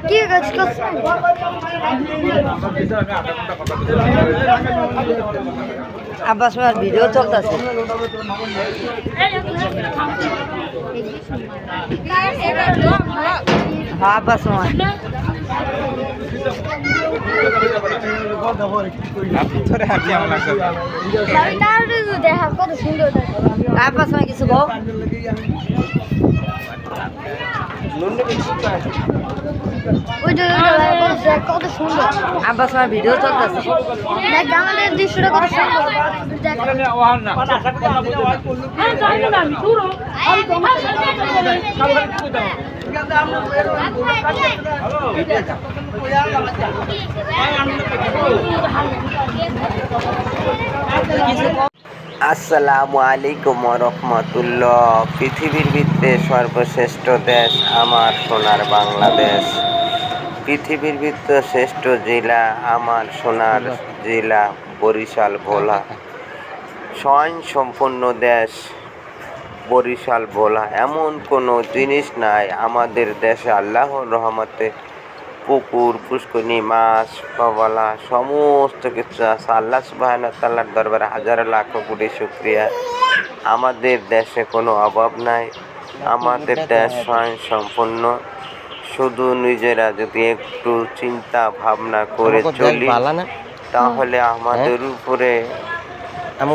কি কাজ করছ? আব্বাস ভাইয়ের ভিডিও চলতেছে। আব্বাস ভাই দেখা কত সুন্দর আব্বাস ভাই কিছু গো কত সুন্দর আব্বাস ভাই ভিডিও চলতেছে। দেখ আমাদের দৃশ্যটা কত সুন্দর। আসসালামু আলাইকুম রহমতুল্লাহ। পৃথিবীর ভিতরে সর্বশ্রেষ্ঠ দেশ আমার সোনার বাংলাদেশ। পৃথিবীর ভিতরে শ্রেষ্ঠ জেলা আমার সোনার জেলা বরিশাল ভোলা। স্বয়ং সম্পূর্ণ দেশ বরিশাল ভোলা। এমন কোনো জিনিস নাই আমাদের দেশে আল্লাহর রহমতে পুকুর পুষ্করণী মাছ পাওয়ালা সমস্ত কিছু আছে। আল্লাহ সুবহানাহু ওয়া তাআলার দরবারে হাজারো লাখ কোটি শুকরিয়া। আমাদের দেশে কোনো অভাব নাই। আমাদের দেশ স্বয়ং সম্পূর্ণ। শুধু নিজেরা যদি একটু চিন্তা ভাবনা করে চলি তাহলে আমাদের উপরে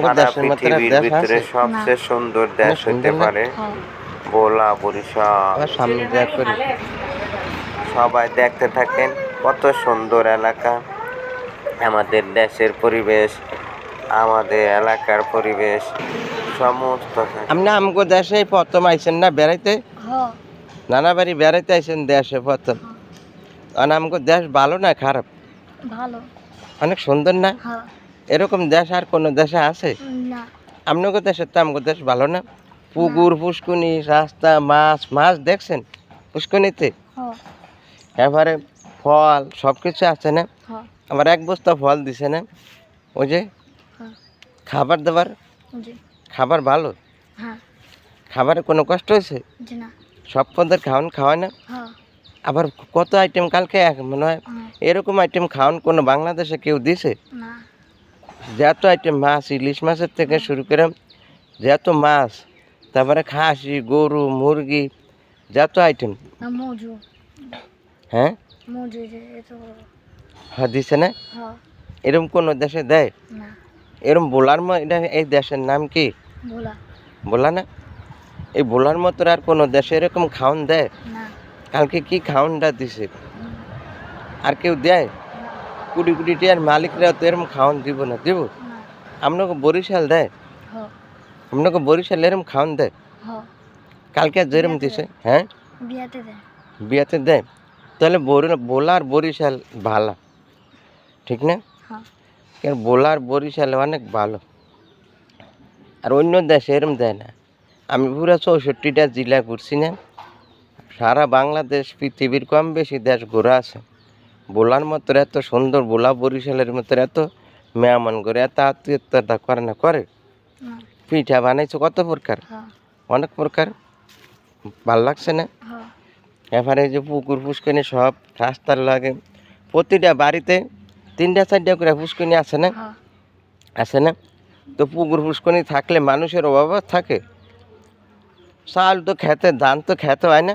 সারা পৃথিবীর ভিতরে সবচেয়ে সুন্দর দেশ হতে পারে ভোলা বরিশাল। সবাই দেখতে থাকেন কত সুন্দর এলাকা। আমাদের দেশের পরিবেশ, আমাদের এলাকার পরিবেশ সমস্ত। আপনি আমগো দেশে প্রথম আইছেন না বেড়াইতে? নানা বাড়ি বেড়াইতে আইছেন দেশে প্রথম। আর আমগো দেশ ভালো না খারাপ? ভালো, অনেক সুন্দর না? এরকম দেশ আর কোনো দেশে আছে? আপনাকে দেশে তো আমগো দেশ ভালো না? পুকুর পুষ্করণী রাস্তা মাছ মাছ দেখছেন পুষ্করণীতে? এবারে ফল সব কিছু আছে না? আমার এক বস্তা ফল দিছে না? ওই যে খাবার দাবার খাবার ভালো? খাবারে কোনো কষ্ট হয়েছে? সব পদের খাওয়ান খাওয়ায় না? আবার কত আইটেম কালকে মনে হয় এরকম আইটেম খাওয়ান কোনো বাংলাদেশে কেউ দিছে? যত আইটেম মাছ ইলিশ মাছের থেকে শুরু করে যত মাছ, তারপরে খাসি গরু মুরগি যত আইটেম। হ্যাঁ হ্যাঁ দিছে না? এরকম কোনো দেশে দেয়? এরকম বোলার এটা এই দেশের নাম কি? বোলা না? এই বোলার মতো আর কোনো দেশে এরকম খাওয়ান দেয়? কালকে কি খাওয়ানটা দিছে? আর কেউ দেয়? কোটি কোটি টিয়ার মালিকরা তো এরকম খাওয়ান দিব না, দিব? আপনাকে বরিশাল দেয়? আপনাকে বরিশাল এরকম খাওয়ান দেয়? কালকে যেরকম দিছে হ্যাঁ বিয়াতে দেয়। তাহলে বোলার বরিশাল ভালো ঠিক না? কেন বোলার বরিশাল অনেক ভালো। আর অন্য দেশে এরম দেয় না। আমি পুরো 64টা জেলা ঘুরছি না, সারা বাংলাদেশ পৃথিবীর কম বেশি দেশ ঘোরা আছে। বোলার মতো এত সুন্দর বোলা বরিশালের মতো এত মেহমান করে এত আত্মীয়তা করে না? করে। পিঠা বানাইছো কত প্রকার, অনেক প্রকার। ভাল লাগছে না? এবারে যে পুকুর পুষ্করণী সব রাস্তার লাগে প্রতিটা বাড়িতে 3টা 4টা করে পুষ্করণী আছে না? আছে না? তো পুকুর পুষ্করণী থাকলে মানুষের অভাব থাকে? চাল তো খেতে ধান তো খেতে হয় না?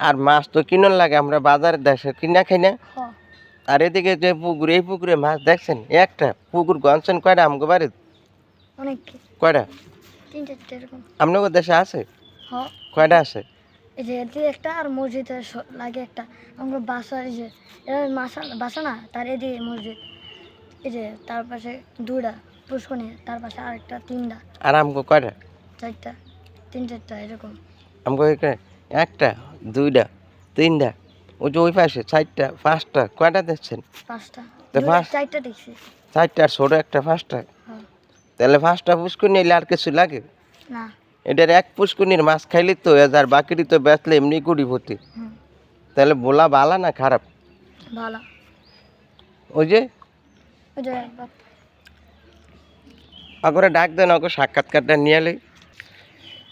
আর মাছ তো কিনার লাগে, আমরা বাজারের দেশে কিনা খাই না? আর এদিকে যে পুকুর এই পুকুরে মাছ দেখছেন একটা পুকুর গনছেন কয়টা আমগো বাড়িতে? কয়টা? আপনাদের দেশে আছে? কয়টা আছে? এই যে একটা আর মসজিদে লাগে একটা। আমরা বাসা এই যে বাসা না তার এদিকে মসজিদ, এই যে তার পাশে 2টা পুষ্করণী, তার পাশে আরেকটা 3টা। আর আমগো কয়টা? 4টা 3-4টা এরকম। আমগো এখানে 1টা 2টা 3টা, ওই যে ওই পাশে 4টা 5টা। কয়টা দেখছেন? 5টা। 4টা দেখছি। 4টা আর ছোট একটা 5টা। তাহলে 5টা পুষ্করণী নিলে আর কিছু লাগে না? এটার এক পুষ্করণীর মাছ খাইলে তো আর বাকিটি তো বেচলে এমনি কোটিপতি। তাহলে বোলা ভালো না খারাপ? ভালো। ওই যে আগরে ডাক দেন, ওকে সাক্ষাৎকারটা নিয়ে এলি।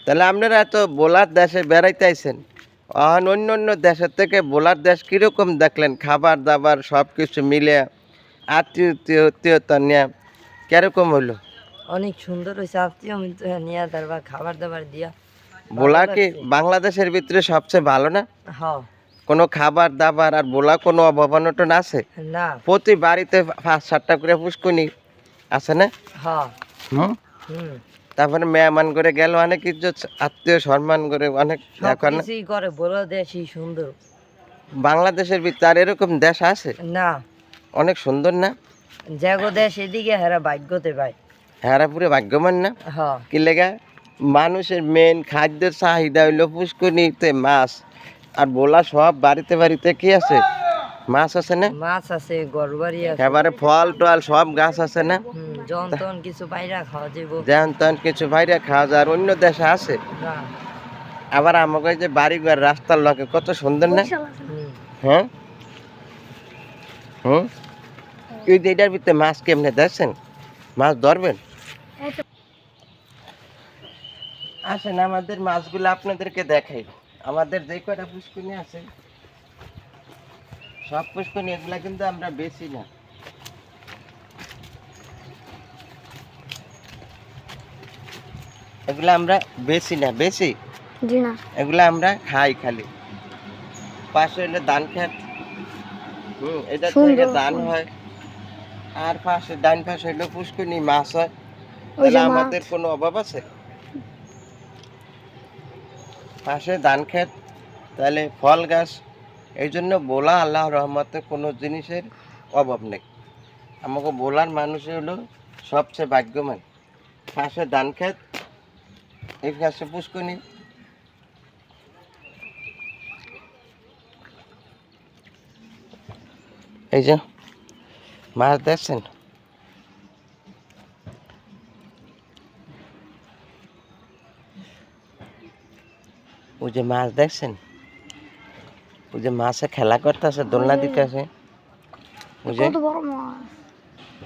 তাহলে আপনারা এত বোলার দেশে বেড়াইতে আইছেন, অন্য অন্য দেশের থেকে বোলার দেশ কীরকম দেখলেন? খাবার দাবার সব কিছু মিলে আত্মীয়তা নিয়ে কিরকম হইলো? অনেক সুন্দর হয়েছে, আত্মীয় মিত্র নিয়ে তারপর খাবার দাবার দিয়া বোলা কি বাংলাদেশের ভিতরে সবচেয়ে ভালো না? হ কোনো খাবার দাবার আর বোলা কোনো অভাব অনটন আছে? না প্রতি বাড়িতে 5-7টা করে পুষ্কুনি আছে না? হ হুম। হুম তারপরে মেহমান করে গেল, অনেক ইজ্জত আত্মীয় সম্মান করে অনেক এখন। সবকিছুই করে, বড় দেশই সুন্দর। বাংলাদেশের ভিতরে আর এরকম দেশ আছে? না, অনেক সুন্দর না? জাগো দেশ এদিকে হেরা ভাগ্যতে ভাই। হ্যাঁ, পুরো ভাগ্যবান না? হ কি লেগা? মানুষের মেন খাদ্যের চাহিদা হইলো পুষ্করিতে মাছ আর বোলা। সব বাড়িতে বাড়িতে কি আছে? মাছ আছে না? মাছ আছে, গরবাড়ি আছে, এবারে ফল টল সব গাছ আছে না? যন্ত্রণ কিছু বাইরা খাওয়া যাবো যেমন তেমন কিছু বাইরে খাওয়া যায়, আর অন্য দেশে আছে। না। আবার আমাকে যে বাড়ি ঘর রাস্তার লগে কত সুন্দর না? বরিশাল আছে। হুম হ্যাঁ হুম। এই যে এটার ভিতরে মাছ কেমনে দেখছেন? মাছ ধরবেন? এই তো আসেন আমাদের মাছগুলো আপনাদেরকে দেখাই। আমাদের যে কয়টা পুষ্করিণী আছে সব পুষ্করিণী, এগুলা কিন্তু আমরা বেশি না। এগুলা আমরা বেশি না, বেশি জি না। এগুলা আমরা খাই খালি। পাশে হইলে ধান খেত, এটা থেকে সুন্দর। ধান হয়। আর পাশে ডান পাশে হইলো পুষ্করিণী, মাছ হয়। ওই তাহলে যে মাছ। আমাদের কোনো অভাব আছে? পাশে ধান ক্ষেত, তাহলে ফল গাছ। এই জন্য বোলা আল্লাহ রহমতে কোনো জিনিসের অভাব নেই। আমাকে বোলার মানুষ হলো সবচেয়ে ভাগ্যবান। পাশে ধান ক্ষেত, এই পাশে পুষ্করিণী। এই যে মাছ দেখছেন, ওই যে মাছ দেখছেন, ওই যে মাছে খেলা করতেছে, দোলনা দিতেছে। ওই যে কত বড় মাছ।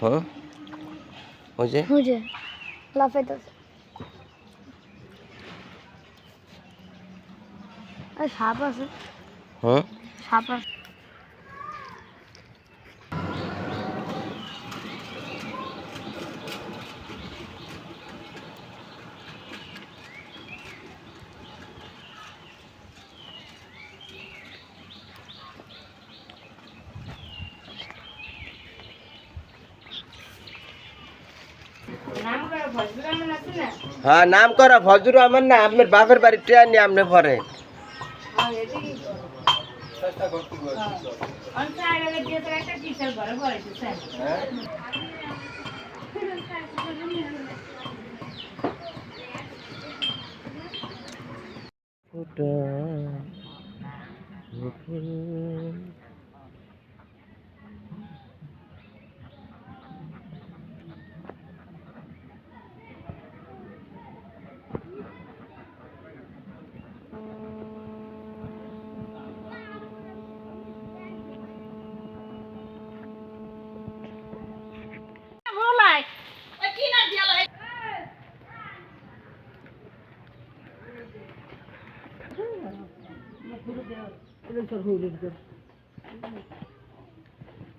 হুম, ওই যে ওই যে লাফাইতেছে। আর সাপ আছে, হুম। সাপ আছে। হ্যাঁ, নাম করা ফজলুর রহমান না? আপনার বাপের বাড়ি ট্রেন নিয়ে আপনি পরে।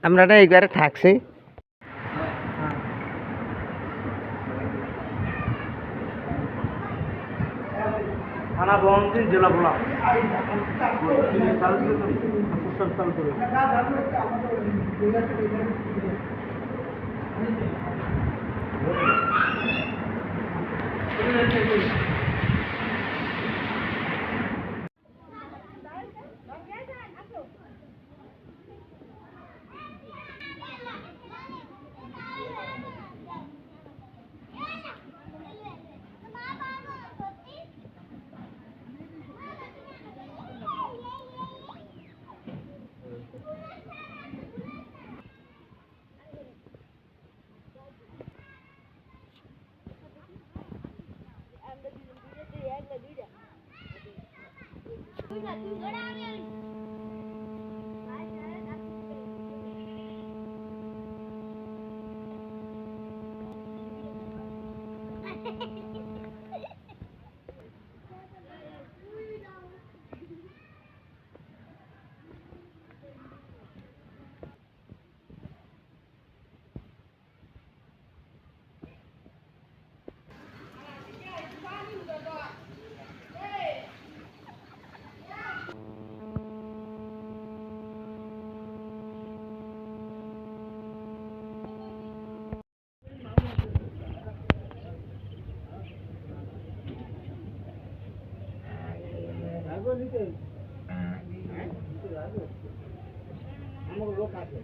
আমরা না এই ঘরে থাকছি। থানা বহনদিন জেলা বোলা লোক আছে